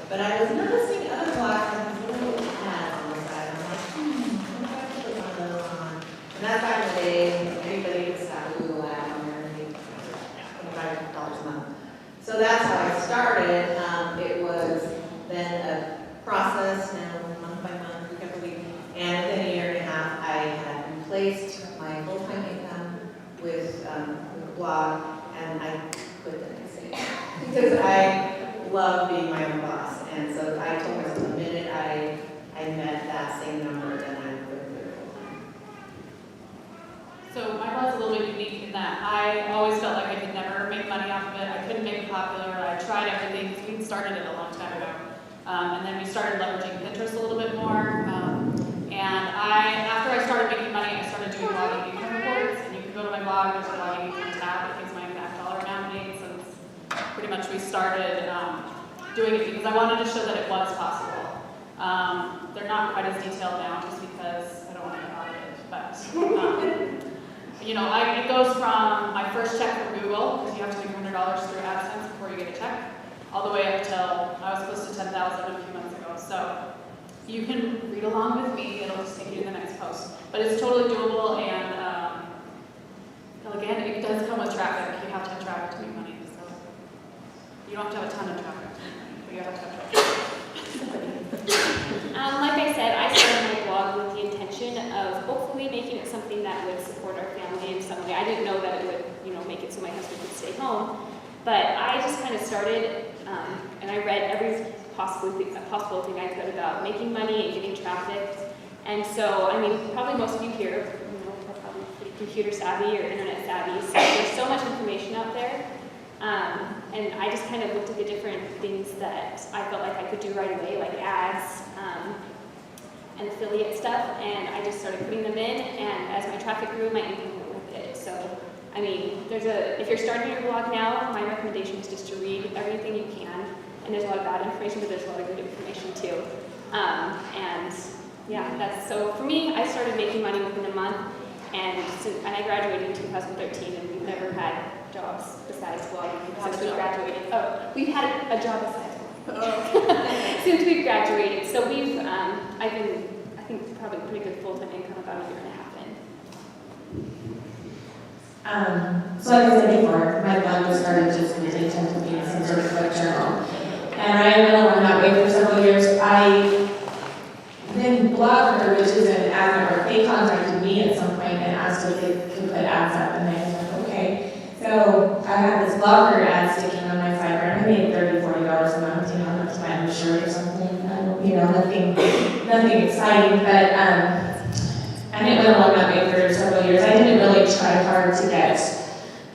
But I was noticing other blogs had these little ads on the side. I'm like, what if I could put one of those on? And that's back in the day, everybody used to have a Google ad on there, and they $25 a month. So that's how I started. It was then a process, month by month, week after week. And within a year and a half, I had replaced my full-time income with a blog, and I quit the next day. Because I love being my own boss. And so I told myself the minute I met that same number, then I quit it full-time. So my blog's a little bit unique in that I always felt like I could never make money off of it. I couldn't make it popular. I tried everything because we started it a long time ago. And then we started leveraging Pinterest a little bit more. After I started making money, I started doing blogging income reports. And you can go to my blog, there's a blogging income tab. It gives my exact dollar amount dates. And pretty much we started doing it because I wanted to show that it was possible. They're not quite as detailed now just because I don't want to get audited. But, it goes from my first check from Google, because you have to make $100 through AdSense before you get a check, all the way up till I was close to 10,000 a few months ago. So you can read along with me. It'll just take you to the next post. But it's totally doable, and again, it does come with traffic. You have to have traffic to make money. So you don't have to have a ton of traffic to make money, but you have to have traffic. Like I said, I started my blog with the intention of hopefully making it something that would support our family in some way. I didn't know that it would, make it so my husband could stay home, but I just kind of started, and I read every possible thing I could about making money and getting traffic. And so, probably most of you here, are probably pretty computer savvy or internet savvy. So there's so much information out there. And I just kind of looked at the different things that I felt like I could do right away, like ads and affiliate stuff, and I just started putting them in, and as my traffic grew, my income grew with it. So, if you're starting your blog now, my recommendation is just to read everything you can, and there's a lot of bad information, but there's a lot of good information too. So for me, I started making money within a month, and I graduated in 2013, and we've never had jobs besides blogging since we graduated. Oh, we've had a job besides blogging since we've graduated. So I've been, I think, probably pretty good full-time income about a year and a half in. So like I said before, my blog was started just with the intent of being some sort of web journal. And I went along that way for several years. Then Blogger, which is an ad network, they contacted me at some point and asked if they could put ads up, and I was like, okay. So I had this Blogger ad sticking on my sidebar. I made $30, $40 a month, not to buy a shirt or something. Nothing exciting, but and it went along that way for several years. I didn't really try hard to get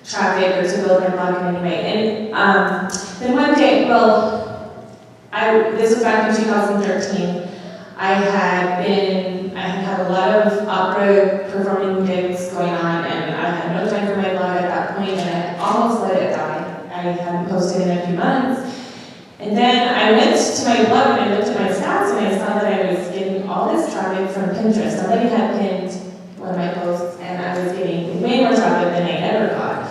traffic or to build my blog in any way. And then one day, this was back in 2013. I had had a lot of opera performing gigs going on, and I had no time for my blog at that point, and I almost let it die. I hadn't posted in a few months. And then I went to my blog and I looked at my stats, and I saw that I was getting all this traffic from Pinterest. Somebody had pinned one of my posts, and I was getting way more traffic than I ever got.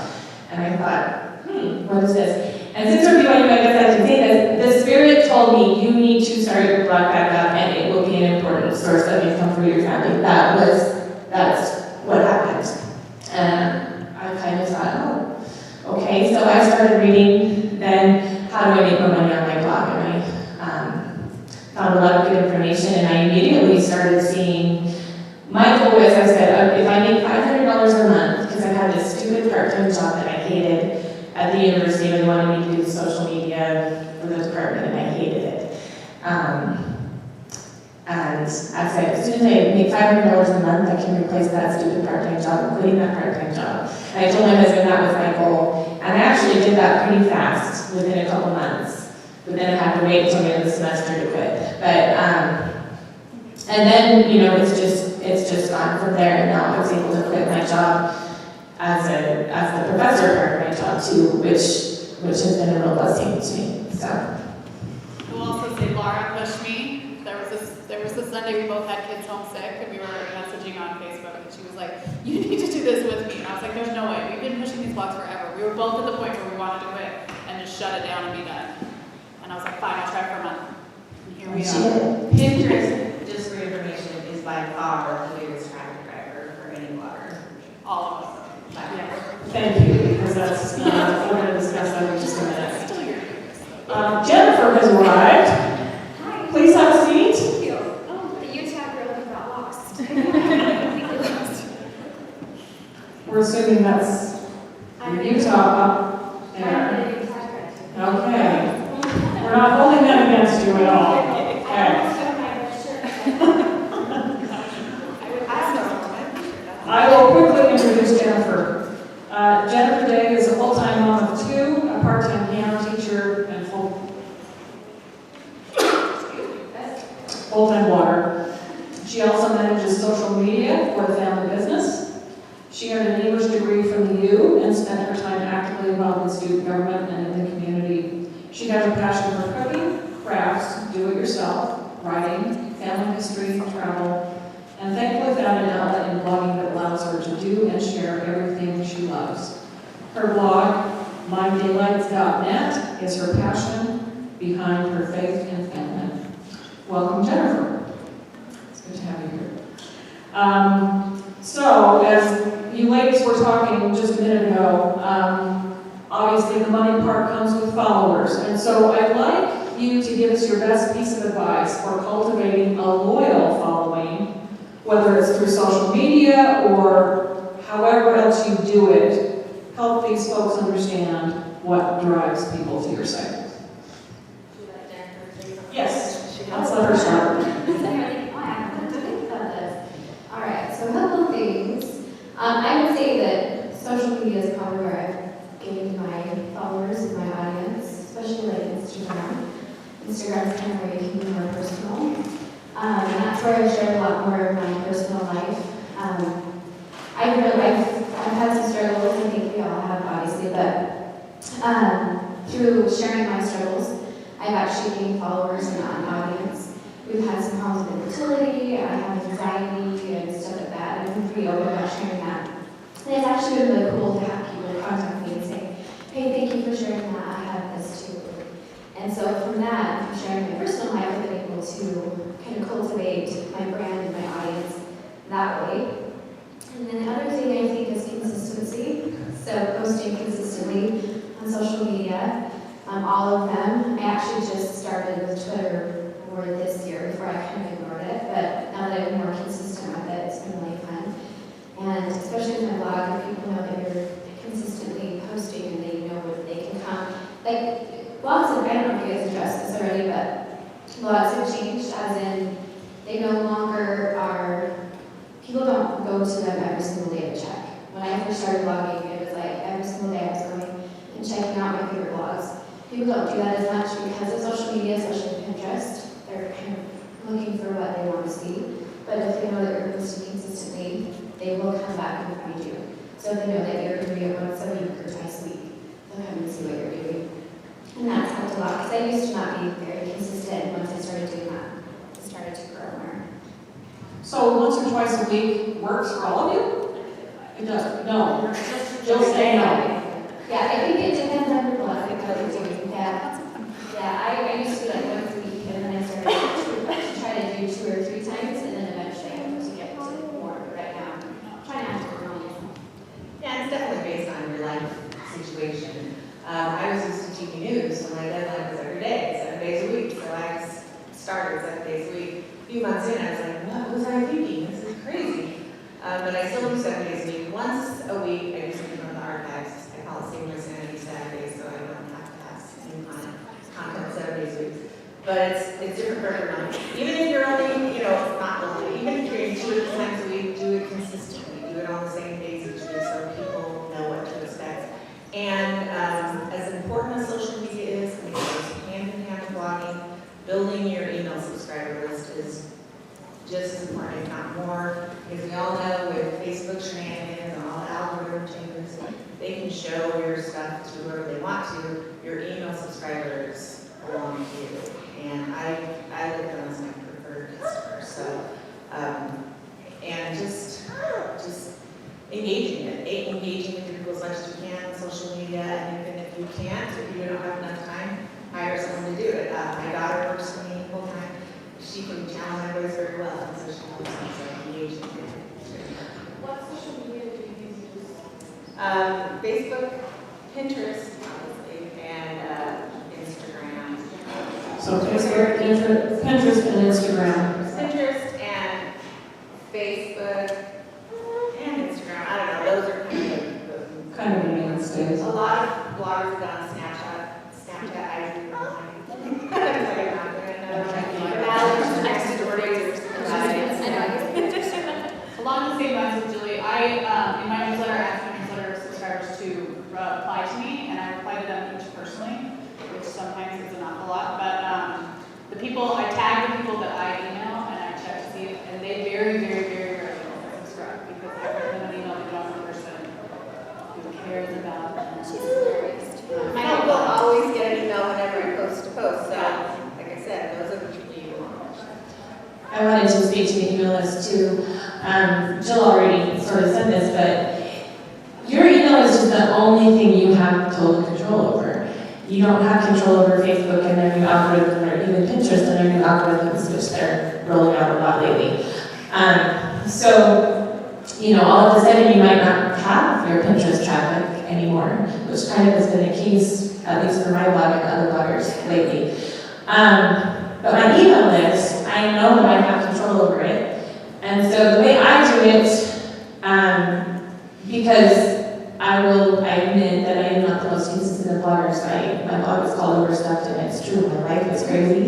And I thought, what is this? And since we're BYU, I guess I can say this, the Spirit told me, you need to start your blog back up, and it will be an important source of income for your family. That's what happened. And I kind of thought, okay. So I started reading then, how do I make more money on my blog? And I found a lot of good information, and I immediately started seeing, my goal was, I said, if I make $500 a month, because I had this stupid part-time job that I hated at the university, they wanted me to do social media for the department, and I hated it. And I said, as soon as I make $500 a month, I can replace that stupid part-time job, including that part-time job. And I told my husband that was my goal, and I actually did that pretty fast, within a couple months. But then I had to wait until the end of the semester to quit. But and then it's just gone from there. And now I was able to quit my job as the professor part of my job too, which has been a real blessing to me. So. I will also say Laura pushed me. There was this Sunday we both had kids homesick, and we were messaging on Facebook, and she was like, "You need to do this with me." And I was like, "There's no way. We've been pushing these blogs forever." We were both at the point where we wanted to quit and just shut it down and be done. And I was like, "Fine, I'll try for a month." maybe She not. did. Pinterest, just for information, is by far the biggest traffic driver for any blogger. All of us. By far. Thank you, because that's, we're going to discuss that in just a minute. Jennifer has arrived. Hi. Please have a seat. Thank you. Oh, the Utah girl who got lost. Completely lost. We're assuming that's Utah up there. I'm the Utah grad. Okay. We're not holding that against you at all. I Okay. almost got my red shirt. I will quickly introduce Jennifer. Jennifer Day is a full-time mom of two, a part-time piano teacher, and full-time blogger. She also manages social media for the family business. She earned an English degree from the U and spent her time actively involved in student government and in the community. She has a passion for cooking, crafts, do-it-yourself, writing, family history, travel, and thankfully found an outlet in blogging that allows her to do and share everything she loves. Her blog, minddaylights.net, is her passion behind her faith and family. Welcome, Jennifer. It's good to have you here. So, as you ladies were talking just a minute ago, obviously the money part comes with followers. And so I'd like you to give us your best piece of advice for cultivating a loyal following, whether it's through social media or however else you do it. Help these folks understand what drives people to your site. Yes, let's let her start. All right, so a couple of things. I would say that social media is probably where I've gained my followers and my audience, especially like Instagram. Instagram's kind of where you can be more personal. And that's where I share a lot more of my personal life. I've had some struggles, I think we all have obviously, but through sharing my struggles, I've actually gained followers and an audience. We've had some problems with infertility, I have anxiety and stuff like that, and I've been pretty open about sharing that. And it's actually been really cool to have people contact me and say, hey, thank you for sharing that, I have this too. And so from that, from sharing my personal life, I've been able to kind of cultivate my brand and my audience that way. And then the other thing I think is consistency. So posting consistently on social media, all of them. I actually just started with Twitter more this year before I kind of ignored it, but now that I'm more consistent with it, it's been really fun. And especially with my blog, if people know that you're consistently posting and they know where they can come. Like blogs, I don't know if you guys addressed this already, but blogs have changed as in they no longer are, people don't go to them every single day to check. When I first started blogging, it was like every single day I was going and checking out my favorite blogs. People don't do that as much because of social media, especially Pinterest. They're kind of looking for what they want to see. But if they know that you're posting consistently, they will come back and find you. So if they know that you're doing it once a week or twice a week, they'll come and see what you're doing. And that's helped a lot because I used to not be very consistent. And once I started doing that, it started to grow more. So once or twice a week works for all of you? It does. No. Jill say no. Yeah, I think it depends on your blog because it's doing. Yeah, I used to do like once a week and then I started to try to do 2 or 3 times and then eventually I hope to get to more. But right now, I'm trying not to overwhelm myself. Yeah, it's definitely based on your life situation. I was used to TV news, so my deadline was every day, 7 days a week. So I started 7 days a week. A few months in, I was like, what was I thinking? This is crazy. But I still do 7 days a week. Once a week, I do something from the archives. I call it Saving My Sanity Saturday, so I don't have to have new content 7 days a week. But it's different for everyone. Even if you're only, not only, even if you're doing 2 times a week, do it consistently. Do it on the same days each week so people know what to expect. And as important as social media is, and it goes hand in hand with blogging, building your email subscriber list is just as important, if not more, because we all know with Facebook shenanigans and all the algorithm changes, they can show your stuff to whoever they want to. Your email subscribers belong to you, and I look at them as my preferred customers. So, and just engaging with people as much as you can on social media, and even if you don't have enough time, hire someone to do it. My daughter works for me full time. What social media do you use? Facebook, Pinterest, obviously, and Instagram. So Facebook, Pinterest, and Instagram. Pinterest and Facebook and Instagram. I don't know. Those are Kind of mainstays. a lot of bloggers have done Snapchat. I do. Along the same lines with Julie, I, in my newsletter, I ask my newsletter subscribers to reply to me, and I reply to them each personally, which sometimes is an awful lot, but the people, I tag the people that I email, and I check to see, and they very, very, very rarely subscribe, because I write them an email to the wrong person who cares about them. I will always get an email whenever I post a post, so, like I said, those are the people you want. I wanted to speak to the email list too. Jill already sort of said this, but your email is just the only thing you have total control over. You don't have control over Facebook and their new algorithm, or even Pinterest and their new algorithms, which they're rolling out a lot lately. So, all of a sudden you might not have your Pinterest traffic anymore, which kind of has been the case, at least for my blog and other bloggers lately. But my email list, I know that I have control over it. And so the way I do it, because I admit that I am not the most consistent of bloggers. My blog is called Overstuffed, and it's true, my life is crazy.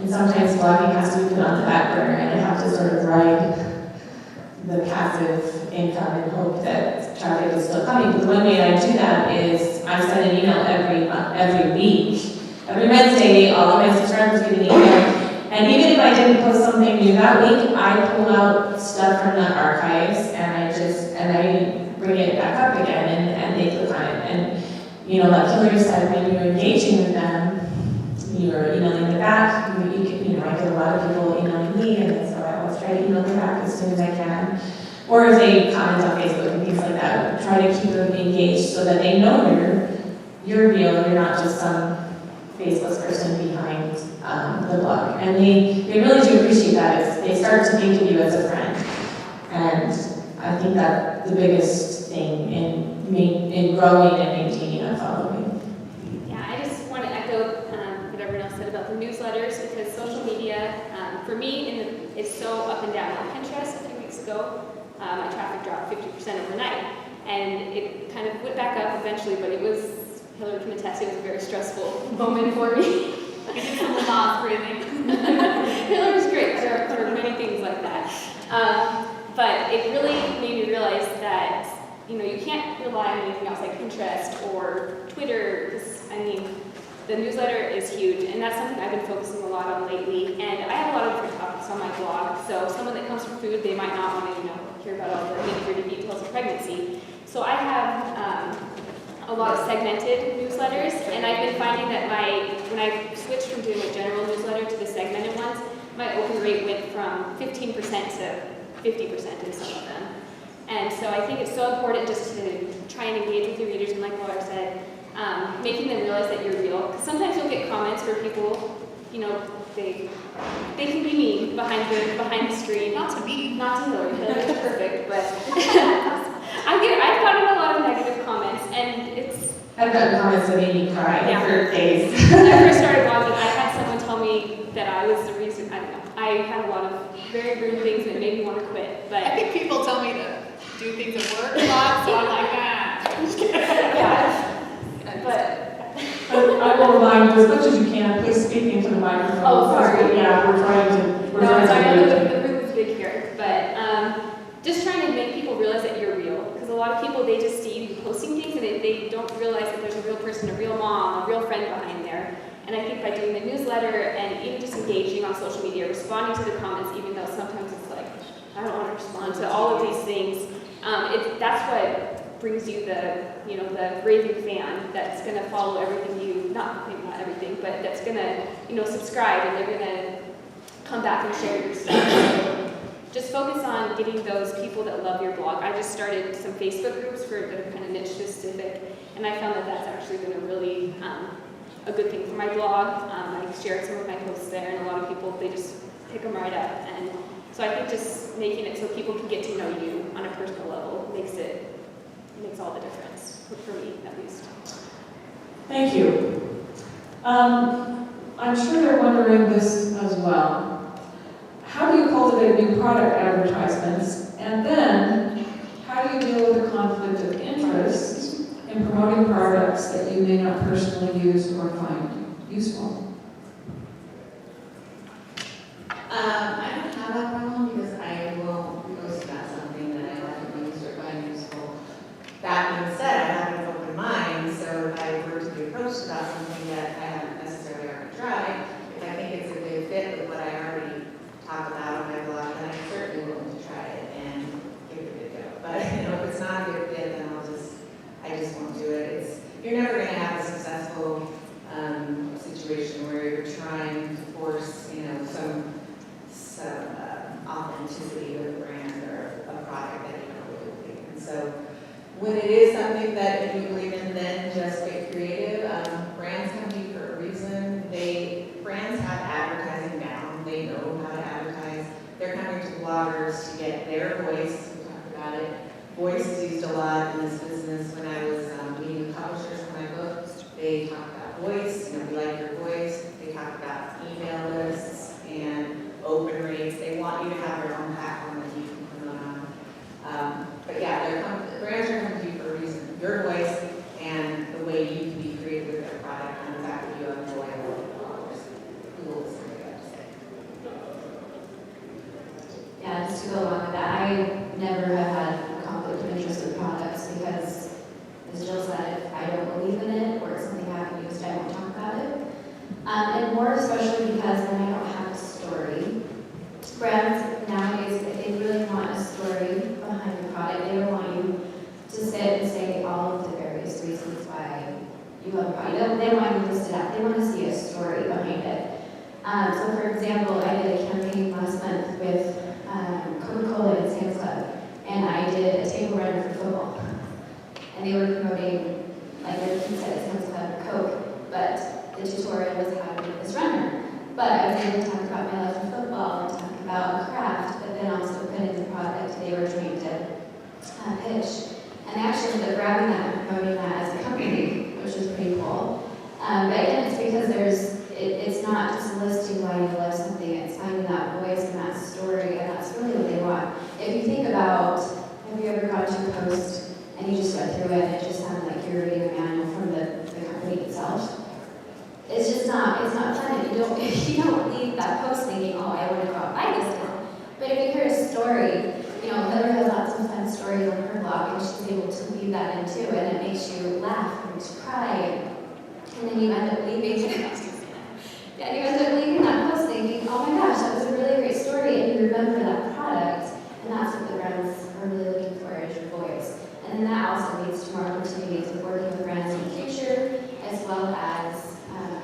And sometimes blogging has to be put on the back burner, and I have to sort of ride the passive income and hope that traffic is still coming. But the one way I do that is I send an email every week. Every Wednesday, all of my subscribers get an email. And even if I didn't post something new that week, I pull out stuff from the archives and I bring it back up again and they click on it. And like Hillary said, when you're engaging with them, you're emailing them back. I get a lot of people emailing me, and so I always try to email them back as soon as I can. Or if they comment on Facebook and things like that, try to keep them engaged so that they know you're real. You're not just some faceless person behind the blog. And they really do appreciate that. They start to think of you as a friend. And I think that's the biggest thing in growing and maintaining a following. Yeah, I just want to echo what everyone else said about the newsletters, because social media, for me, is so up and down. On Pinterest a few weeks ago, my traffic dropped 50% overnight. And it kind of went back up eventually, but it was, Hillary can attest, it was a very stressful moment for me. Mom breathing. Hillary's great for many things like that. But it really made me realize that, you can't rely on anything else like Pinterest or Twitter, because, the newsletter is huge, and that's something I've been focusing a lot on lately. And I have a lot of different topics on my blog, so someone that comes from food, they might not want to, hear about all the nitty-gritty details of pregnancy. So I have a lot of segmented newsletters, and I've been finding that when I switched from doing a general newsletter to the segmented ones, my open rate went from 15% to 50% in some of them. And so I think it's so important just to try and engage with your readers, and like Laura said, making them realize that you're real. Because sometimes you'll get comments where people, they can be mean behind the screen. Not to me. Not to Hillary. Hillary's perfect, but I've gotten a lot of negative comments, and I've gotten comments that made me cry for days. When I first started blogging, I had someone tell me that I was the reason. I don't know. I had a lot of very rude things that made me want to quit. But I think people tell me to do things at work a lot, so I'm like, yeah. But I will remind you as much as you can, please speak into the microphone. Oh, sorry. Yeah, we're trying to. I know the room is big here, but just trying to make people realize that you're real. Because a lot of people, they just see you posting things and they don't realize that there's a real person, a real mom, a real friend behind there. And I think by doing the newsletter and even just engaging on social media, responding to the comments, even though sometimes it's like, I don't want to respond to all of these things, that's what brings you the raving fan that's going to follow everything not everything, but that's going to, subscribe, and they're going to come back and share your stuff. So just focus on getting those people that love your blog. I just started some Facebook groups that are kind of niche specific, and I found that that's actually been a really a good thing for my blog. I shared some of my posts there, and a lot of people, they just pick them right up. And So I think just making it so people can get to know you on a personal level makes all the difference, for me at least. Thank you. I'm sure they're wondering this as well. How do you cultivate new product advertisements? And then, how do you deal with the conflict of interest in promoting products that you may not personally use or find useful? I don't have that problem because I will post about something that I like to use or find useful. That being said, I have an open mind, so if I were to be approached about something that I haven't necessarily already tried, if I think it's a good fit with what I already talk about on my blog, then I'm certainly willing to try it and give it a go. But if it's not a good fit, then I just won't do it. You're never going to have a successful situation where you're trying to force, some authenticity of a brand or a product that you don't really believe in. So when it is something that you believe in, then just get creative. Brands come to you for a reason. Brands have advertising down. They know how to advertise. They're coming to bloggers to get their voice. We talked about it. Voice is used a lot in this business. When I was meeting publishers for my book, they talked about voice. We like your voice. They talk about email lists and open rates. They want you to have your own platform that you can promote on. But yeah, brands are coming to you for a reason. Your voice and the way you can be creative with their product and the fact that you have loyal followers who will listen to what you have to say. Yeah, just to go along with that, I never have had a conflict of interest with products because, as Jill said, if I don't believe in it or it's something I haven't used, I won't talk about it. And more especially because then I don't have a story. Brands nowadays, if they really want a story behind the product, they don't want you to sit and say all of the various reasons why you love a product. They don't want you to list it out. They want to see a story behind it. So for example, I did a campaign last month with Coca-Cola and Sam's Club, and I did a table runner for football. And they were promoting, like their pizza at Sam's Club or Coke, but the tutorial was how to make this runner. But I was able to talk about my love for football and talk about a craft, but then also put in the product they were trying to pitch. And they actually ended up grabbing that and promoting that as a company, which was pretty cool. But again, it's because it's not just listing why you love something, it's finding that voice and that story, and that's really what they want. If you think about, have you ever gone to a post and you just went through it and it just sounded like you're reading a manual from the company itself? It's just not, it's not fun. You don't leave that post thinking, oh, I want to go out and buy this now. But if you hear a story, Heather has lots of fun stories on her blog, and she's able to weave that into it, and it makes you laugh, it makes you cry, and then you end up leaving. Yeah, you end up leaving that post thinking, oh my gosh, that was a really great story, and you remember that product, and that's what the brands are really looking for, is your voice. And then that also leads to more opportunities of working with brands in the future, as well as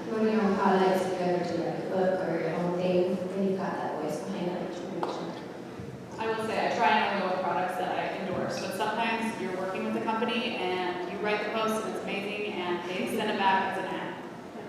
promoting your own products, if you ever do like a book or your own thing, then you've got that voice behind it, which you mentioned. I will say, I try and only go with products that I endorse, but sometimes you're working with a company and you write the post and it's amazing and they send it back as an ad.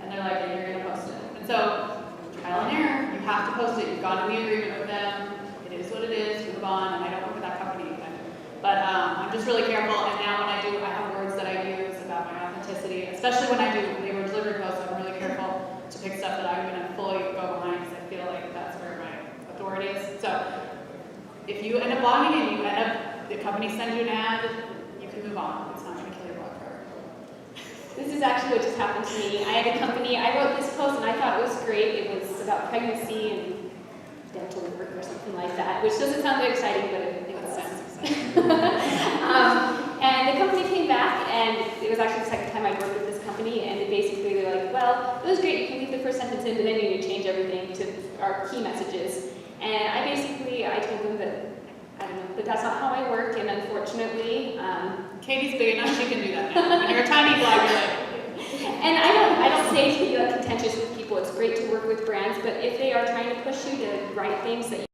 And they're like, yeah, you're going to post it. And so, trial and error, you have to post it, you've got to be in agreement with them, it is what it is, move on, and I don't work with that company again. But I'm just really careful, and now when I have words that I use about my authenticity, especially when they were delivery posts, I'm really careful to pick stuff that I'm going to fully go behind because I feel like that's where my authority is. So, if you end up blogging and the company sends you an ad, you can move on. It's not going to kill your blog forever. This is actually what just happened to me. I had a company, I wrote this post and I thought it was great. It was about pregnancy and dental work or something like that, which doesn't sound very exciting, but it sounds exciting. And the company came back, and it was actually the second time I worked with this company, and they're like, well, it was great, you can leave the first sentence in, but then you need to change everything to our key messages. And I told them that, I don't know, but that's not how I work, and unfortunately, Katie's big enough, she can do that now. When you're a tiny blog, you're like, and I don't say to be like contentious with people. It's great to work with brands, but if they are trying to push you to write things that